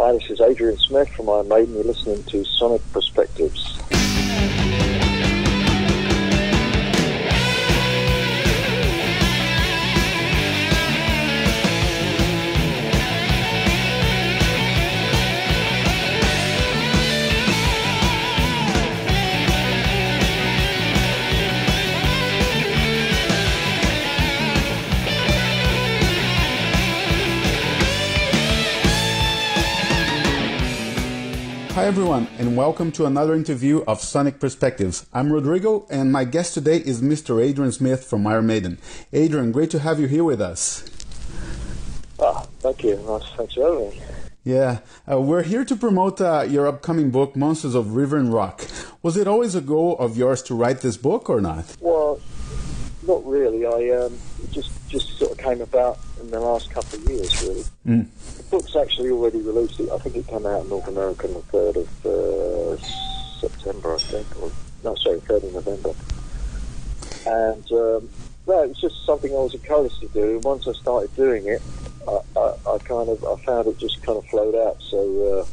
Hi, this is Adrian Smith from Iron Maiden. You're listening to Sonic Perspectives. Hi everyone, and welcome to another interview of Sonic Perspectives. I'm Rodrigo, and my guest today is Mr. Adrian Smith from Iron Maiden. Adrian, great to have you here with us. Thank you. Thanks for having me. Yeah, we're here to promote your upcoming book, Monsters of River and Rock. Was it always a goal of yours to write this book or not? Well, not really. It just sort of came about in the last couple of years, really. The book's actually already released. I think it came out in North America on the 3rd of September, I think. 3rd of November. And, no, it was just something I was encouraged to do. And once I started doing it, I found it just kind of flowed out. So,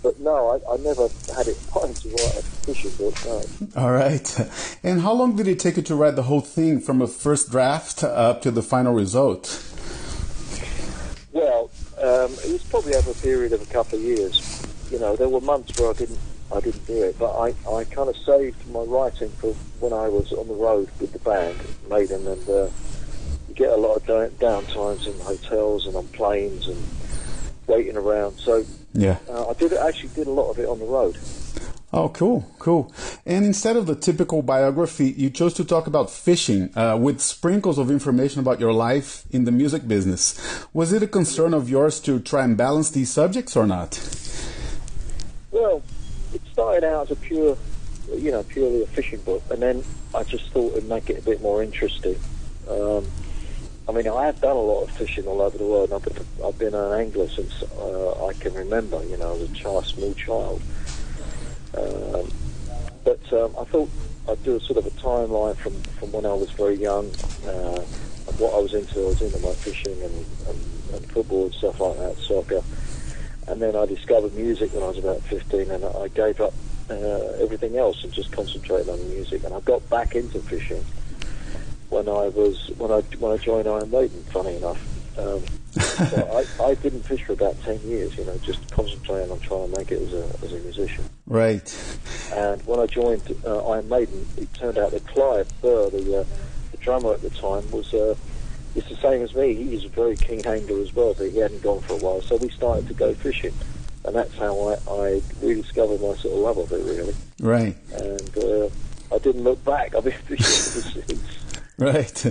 but no, I never had it planned to write a fishing book, no. All right. And how long did it take you to write the whole thing from a first draft up to the final result? Well, it was probably over a period of a couple of years. You know, there were months where I didn't do it, but I kind of saved my writing for when I was on the road with the band, Maiden, and you get a lot of downtimes in hotels and on planes and waiting around. So yeah, I actually did a lot of it on the road. Oh, cool. And instead of the typical biography, you chose to talk about fishing with sprinkles of information about your life in the music business. Was it a concern of yours to try and balance these subjects or not? Well, it started out as purely a fishing book, and then I just thought it'd make it a bit more interesting. I mean, I have done a lot of fishing all over the world. I've been an angler since I can remember, as a small child. But I thought I'd do a sort of a timeline from when I was very young, and what I was into. I was into my fishing and football and stuff like that, soccer. And then I discovered music when I was about 15, and I gave up everything else and just concentrated on music. And I got back into fishing when I joined Iron Maiden, funny enough. So I didn't fish for about 10 years, just concentrating on trying to make it as a musician. Right. And when I joined Iron Maiden, it turned out that Clive Burr, the drummer at the time, was it's the same as me. He was a very keen angler as well, but he hadn't gone for a while. So we started to go fishing, and that's how I rediscovered my sort of love of it, really. Right. And I didn't look back. I've been fishing ever since. Right.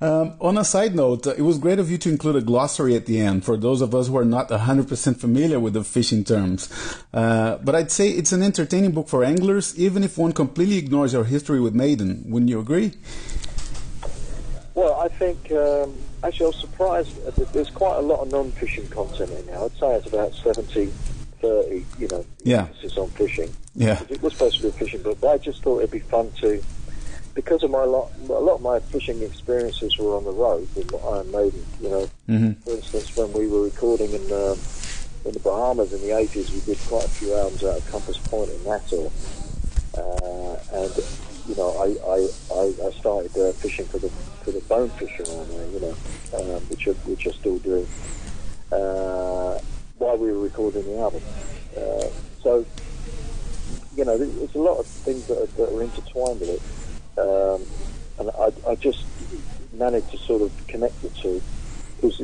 On a side note, it was great of you to include a glossary at the end for those of us who are not 100% familiar with the fishing terms. But I'd say it's an entertaining book for anglers, even if one completely ignores your history with Maiden. Wouldn't you agree? Well, I think, actually I was surprised that there's quite a lot of non-fishing content in there. I'd say it's about 70-30, emphasis on fishing. Yeah. It was supposed to be a fishing book, but I just thought it'd be fun to, because of a lot of my fishing experiences were on the road with Iron Maiden. For instance, when we were recording in the Bahamas in the 80s, we did quite a few albums out of Compass Point in Nassau, and I started fishing for the bonefish around there, which I still do while we were recording the album. So there's a lot of things that are intertwined with it. And I just managed to sort of connect the two, because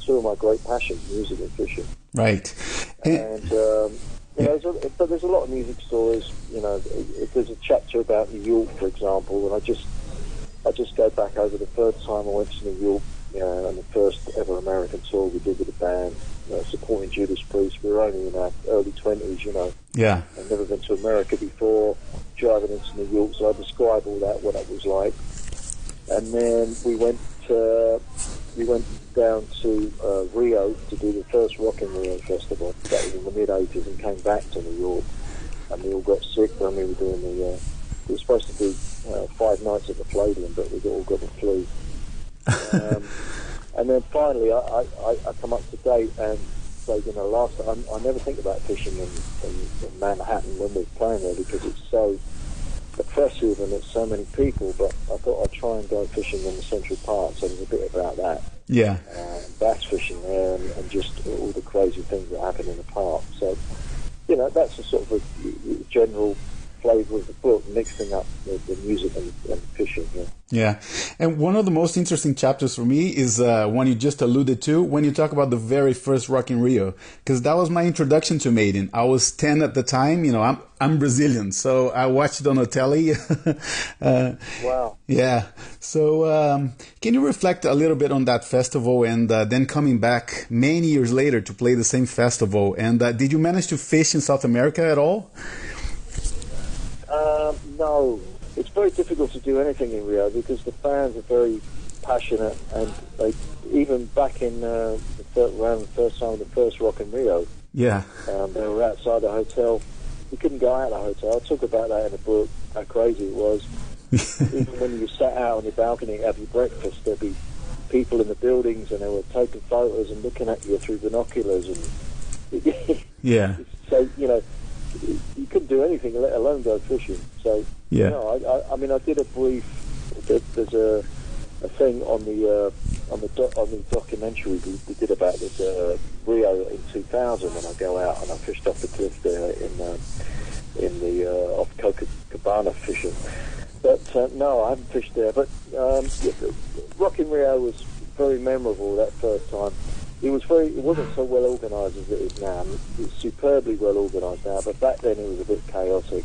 two of my great passions, music and fishing. Right. And but there's a lot of music stories. If there's a chapter about New York, for example, and I just go back over the third time I went to New York, and the first ever American tour we did with the band, supporting Judas Priest. We were only in our early 20s, Yeah. I'd never been to America before, driving into New York, so I describe all that, what that was like. And then we went down to Rio to do the first Rock in Rio festival. That was in the mid-80s, and came back to New York. And we all got sick when we were doing we were supposed to do 5 nights at the Palladium, but we all got the flu. And then finally I come up to date, and So, last time, I never think about fishing in Manhattan when we're playing there because it's so oppressive and there's so many people, but I thought I'd try and go fishing in the Central Park, so there's a bit about that. Yeah. Bass fishing there and just all the crazy things that happen in the park. So, that's a sort of a general flavour of the book, mixing up the music and fishing. Yeah, and one of the most interesting chapters for me is one you just alluded to, when you talk about the very first Rock in Rio, because that was my introduction to Maiden. I was 10 at the time. I'm Brazilian, so I watched it on a telly. Wow. Yeah. So can you reflect a little bit on that festival and then coming back many years later to play the same festival? And did you manage to fish in South America at all? No, it's very difficult to do anything in Rio because the fans are very passionate, and they even back in around the first time of the first Rock in Rio, yeah, they were outside the hotel. You couldn't go out of the hotel. I talk about that in the book, how crazy it was. Even when you sat out on your balcony to have your breakfast, there'd be people in the buildings, and they were taking photos and looking at you through binoculars, and yeah. So you couldn't do anything, let alone go fishing. So, yeah. I mean, I did a brief. There's a thing on the documentary we did about this Rio in 2000 when I go out and I fished off the cliff there in the off Copacabana fishing. But no, I haven't fished there. But Rock in Rio was very memorable that first time. It wasn't so well organised as it is now. It's superbly well organised now, but back then it was a bit chaotic,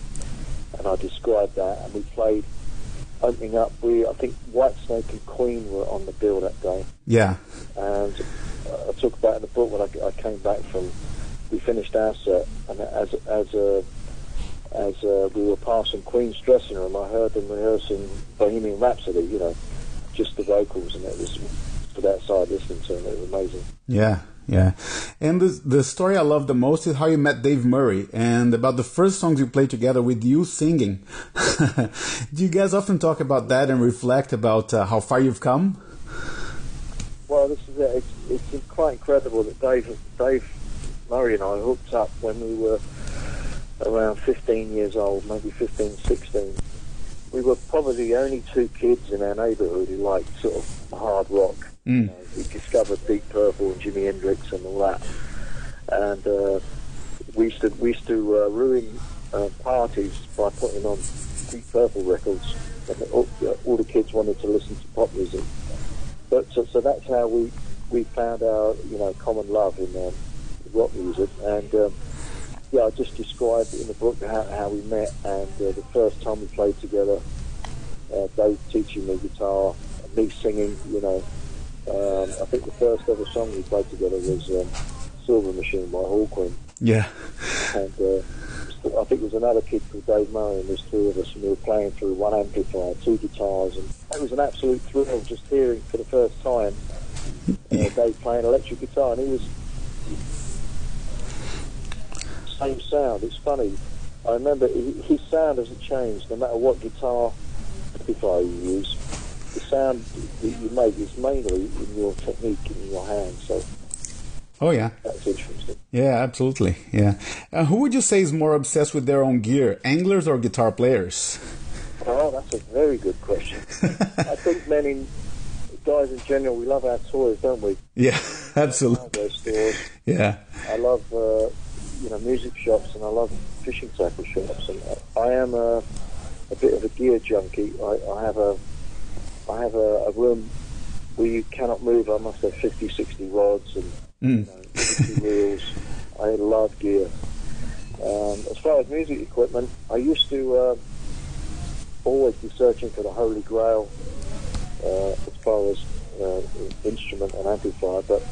and I described that. And we played opening up. I think Whitesnake and Queen were on the bill that day. Yeah. And I talk about in the book when I came back from. We finished our set, and as we were passing Queen's dressing room, I heard them rehearsing Bohemian Rhapsody. Just the vocals, and it was. Outside listening to him, it was amazing. Yeah. And the story I love the most is how you met Dave Murray and about the first songs you played together with you singing. Do you guys often talk about that and reflect about how far you've come? Well, this is it. It's quite incredible that Dave Murray and I hooked up when we were around 15 years old, maybe 15, 16. We were probably the only two kids in our neighbourhood who liked sort of hard rock. We discovered Deep Purple and Jimi Hendrix and all that, and we used to ruin parties by putting on Deep Purple records, and all the kids wanted to listen to pop music. But so that's how we found our common love in rock music, and I just described in the book how we met, and the first time we played together, Dave teaching me guitar, me singing, I think the first ever song we played together was Silver Machine by Hawkwind. Yeah. And I think there was another kid called Dave Murray, and there's three of us, and we were playing through one amplifier, two guitars, and it was an absolute thrill just hearing for the first time Dave playing electric guitar, and he was same sound. It's funny. I remember his sound hasn't changed no matter what guitar amplifier you use. The sound that you make is mainly in your technique, in your hands. So, oh yeah, that's interesting. Yeah, absolutely. Yeah. Who would you say is more obsessed with their own gear, anglers or guitar players? Oh, that's a very good question. I think guys in general, we love our toys, don't we? Yeah, absolutely. Hardware stores. Yeah. I love music shops, and I love fishing tackle shops, and I am a bit of a gear junkie. I have a room where you cannot move. I must have 50, 60 rods and 50 reels. I love gear. As far as music equipment, I used to always be searching for the Holy Grail as far as instrument and amplifier, but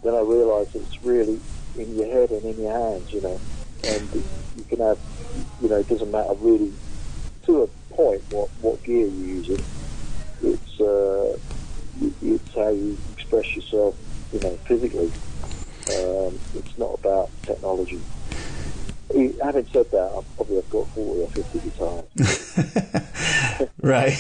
then I realised it's really in your head and in your hands, and you can have, it doesn't matter really to a point what gear you're using. It's how you express yourself, physically. It's not about technology. Having said that, I've got 40 or 50 guitars. Right.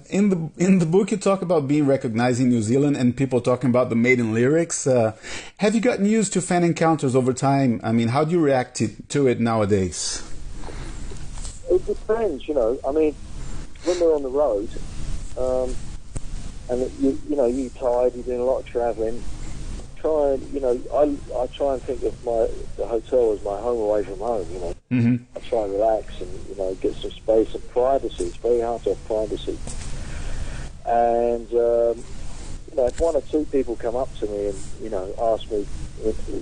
In the book, you talk about being recognized in New Zealand and people talking about the Maiden lyrics. Have you gotten used to fan encounters over time? I mean, how do you react to it nowadays? It depends, you know. I mean, when we're on the road, and you're tired, you're doing a lot of travelling. I try and think of the hotel as my home away from home. You know, I try and relax and get some space and privacy. It's very hard to have privacy. And if one or two people come up to me and ask me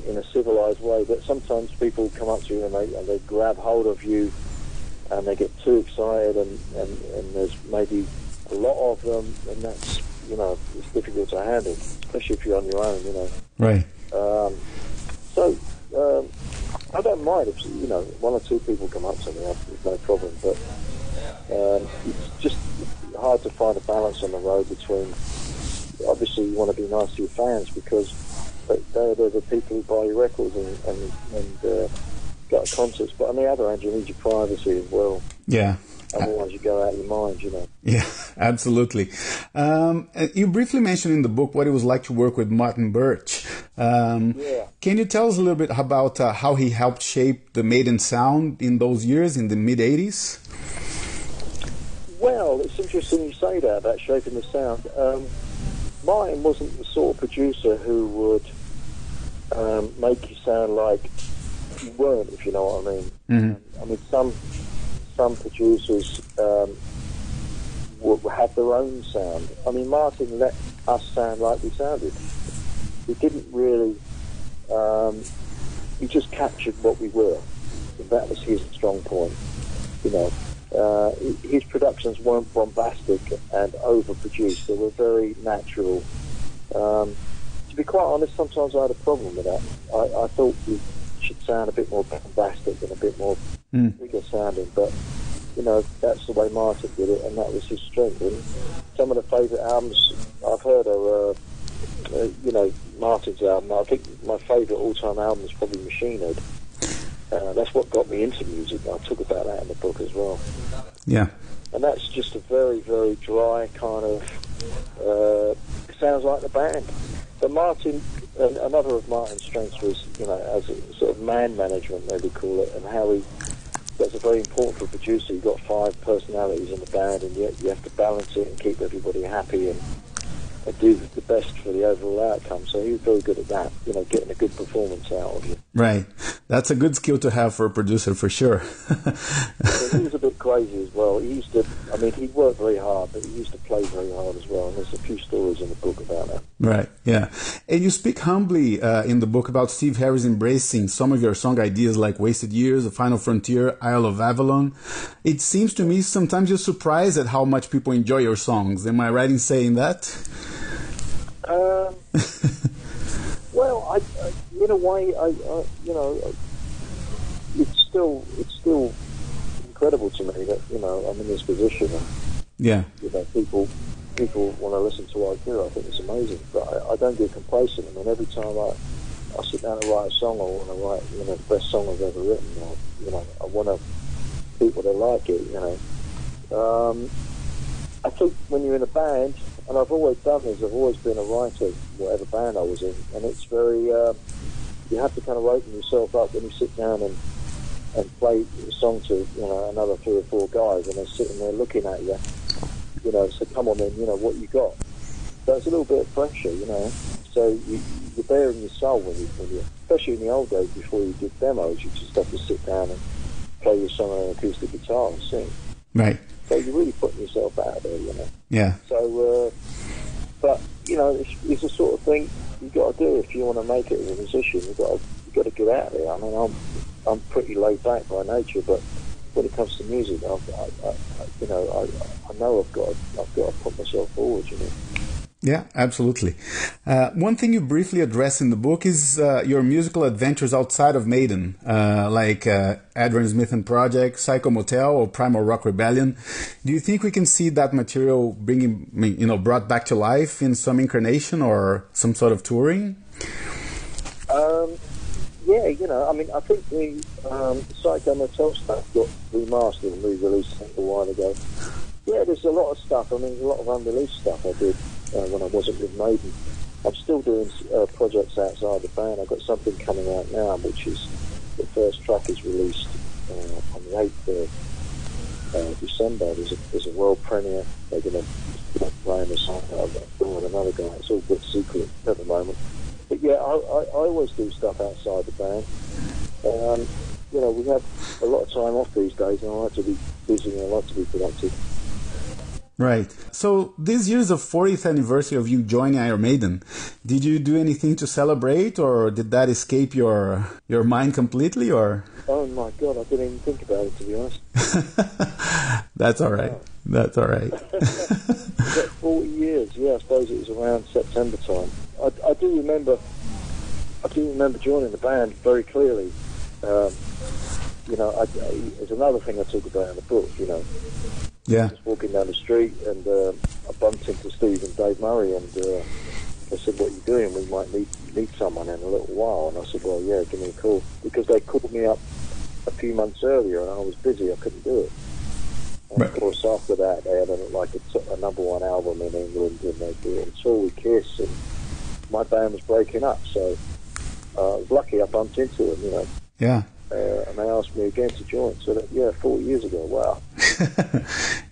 in a civilized way, but sometimes people come up to you and they grab hold of you and they get too excited and there's maybe a lot of them, and that's it's difficult to handle, especially if you're on your own. Right. I don't mind if one or two people come up to me. There's no problem, but it's just hard to find a balance on the road between. Obviously, you want to be nice to your fans because they're the people who buy your records and go to concerts. But on the other hand, you need your privacy as well. Yeah. Otherwise, you go out of your mind, Yeah, absolutely. You briefly mentioned in the book what it was like to work with Martin Birch. Yeah. Can you tell us a little bit about how he helped shape the Maiden sound in those years, in the mid-'80s? Well, it's interesting you say that, about shaping the sound. Martin wasn't the sort of producer who would make you sound like you weren't, if you know what I mean. Mm-hmm. I mean, some producers will have their own sound. I mean, Martin let us sound like we sounded. He didn't really. He just captured what we were. That was his strong point. His productions weren't bombastic and overproduced. They were very natural. To be quite honest, sometimes I had a problem with that. I thought we should sound a bit more bombastic and a bit more bigger sounding, but that's the way Martin did it, and that was his strength. And some of the favourite albums I've heard are, Martin's album. I think my favourite all-time album is probably Machine Head. That's what got me into music. I talk about that in the book as well. Yeah. And that's just a very, very dry kind of, sounds like the band. But Martin, another of Martin's strengths was, as a sort of man management, maybe call it, and how that's very important for a producer. You've got 5 personalities in the band, and yet you have to balance it and keep everybody happy and do the best for the overall outcome. So he was very good at that, getting a good performance out of you. Right. That's a good skill to have for a producer, for sure. He was a bit crazy as well. He worked very hard, but he used to play very hard as well. And there's a few stories in the book about that. Right, yeah. And you speak humbly in the book about Steve Harris embracing some of your song ideas like Wasted Years, The Final Frontier, Isle of Avalon. It seems to me sometimes you're surprised at how much people enjoy your songs. Am I right in saying that? Well, in a way, it's still incredible to me that I'm in this position. Yeah. People want to listen to what I do. I think it's amazing, but I don't get complacent. I mean, every time I sit down and write a song, I want to write the best song I've ever written. Or, I want to people to like it. I think when you're in a band, and I've always done this, I've always been a writer, whatever band I was in, and it's very, you have to kind of open yourself up when you sit down and play a song to, another 3 or 4 guys, and they're sitting there looking at you, so come on then, what you got. So it's a little bit of pressure, so you're bearing your soul when you, especially in the old days before you did demos, you just have to sit down and play your song on an acoustic guitar and sing. Right. So you're really putting yourself out there, Yeah. So, but it's the sort of thing you got to do if you want to make it as a musician. You got to get out there. I mean, I'm pretty laid back by nature, but when it comes to music, I know I've got to put myself forward. Yeah, absolutely. One thing you briefly address in the book is your musical adventures outside of Maiden, like Adrian Smith and Project, Psycho Motel, or Primal Rock Rebellion. Do you think we can see that material brought back to life in some incarnation or some sort of touring? Yeah, I think the Psycho Motel stuff got remastered and re-released a while ago. Yeah, there's a lot of stuff. I mean, there's a lot of unreleased stuff I did when I wasn't with Maiden. I'm still doing projects outside the band. I've got something coming out now, which is the first track is released on the 8th of December. There's a world premiere. They're going to play in the song with another guy. It's all a bit secret at the moment. But yeah, I always do stuff outside the band. You know, we have a lot of time off these days, and I like to be busy and I like to be productive. Right. So this year is the 40th anniversary of you joining Iron Maiden. Did you do anything to celebrate, or did that escape your mind completely? Or oh my God, I didn't even think about it, to be honest. That's all right. That's all right. 40 years. Yeah, I suppose it was around September time. I do remember joining the band very clearly. You know, there's another thing I talk about in the book. You know. Yeah. Just walking down the street, and I bumped into Steve and Dave Murray, and they said, "What are you doing? We might need someone in a little while." And I said, "Well, yeah, give me a call," because they called me up a few months earlier, and I was busy. I couldn't do it. And of course, after that, they had a number one album in England, and they did a tour with Kiss, and my band was breaking up. So I was lucky I bumped into them, you know. Yeah. And they asked me again to join. So that, yeah, 40 years ago. Wow.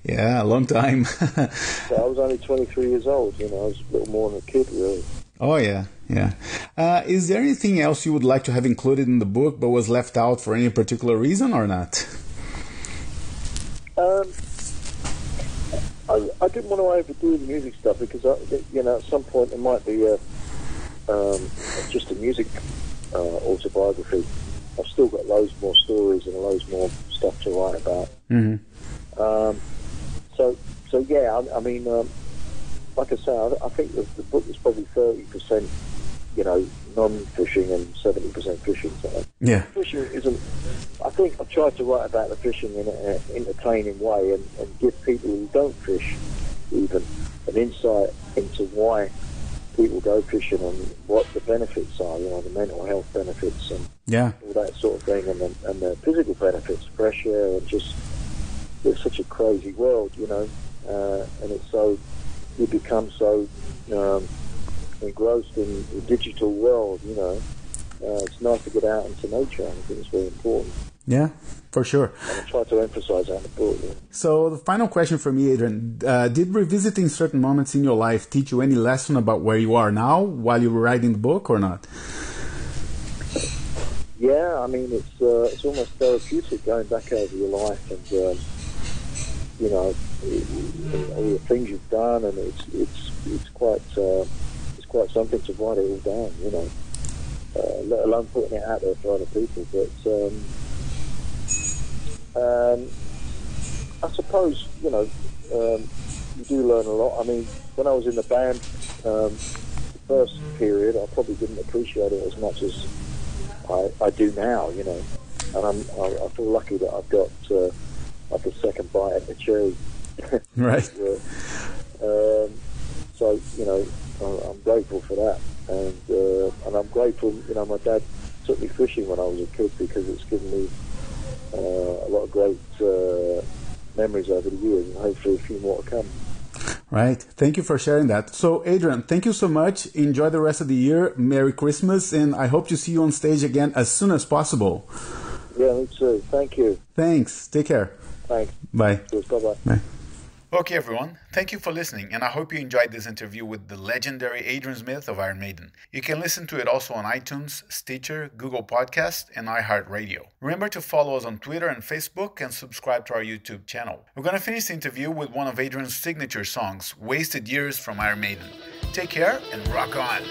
Yeah, a long time. So I was only 23 years old. You know, I was a little more than a kid, really. Oh, yeah, yeah. Is there anything else you would like to have included in the book but was left out for any particular reason or not? I didn't want to overdo the music stuff because, you know, at some point there might be just a music autobiography. I've still got loads more stories and loads more stuff to write about. Mm-hmm. So yeah, I mean, like I say, I think the book is probably 30%, you know, non-fishing and 70% fishing. So yeah. Fishing isn't. I think I've tried to write about the fishing in an entertaining way and give people who don't fish even an insight into why people go fishing and what the benefits are, you know, the mental health benefits and all that sort of thing, and the physical benefits, fresh air, and just it's such a crazy world, you know, and it's so, you become so engrossed in the digital world, you know. It's nice to get out into nature. I think it's very important. Yeah, for sure. And I try to emphasize that in the book. Yeah. So the final question for me, Adrian, did revisiting certain moments in your life teach you any lesson about where you are now while you were writing the book or not? Yeah, I mean, it's almost therapeutic going back over your life and, you know, all the things you've done, and it's quite something to write it all down, you know, let alone putting it out there for other people. But I suppose, you know, you do learn a lot. I mean, when I was in the band, the first period, I probably didn't appreciate it as much as I do now, you know. And I feel lucky that I've got like a second bite at the cherry. Right. So, you know, I'm grateful for that. And I'm grateful, you know, my dad took me fishing when I was a kid because it's given me a lot of great memories over the years, and hopefully a few more to come. Right. Thank you for sharing that. So, Adrian, thank you so much. Enjoy the rest of the year. Merry Christmas, and I hope to see you on stage again as soon as possible. Yeah, me too. Thank you. Thanks. Take care. Thanks. Bye. Bye-bye. Bye. Okay, everyone. Thank you for listening, and I hope you enjoyed this interview with the legendary Adrian Smith of Iron Maiden. You can listen to it also on iTunes, Stitcher, Google Podcast, and iHeartRadio. Remember to follow us on Twitter and Facebook, and subscribe to our YouTube channel. We're going to finish the interview with one of Adrian's signature songs, Wasted Years from Iron Maiden. Take care and rock on!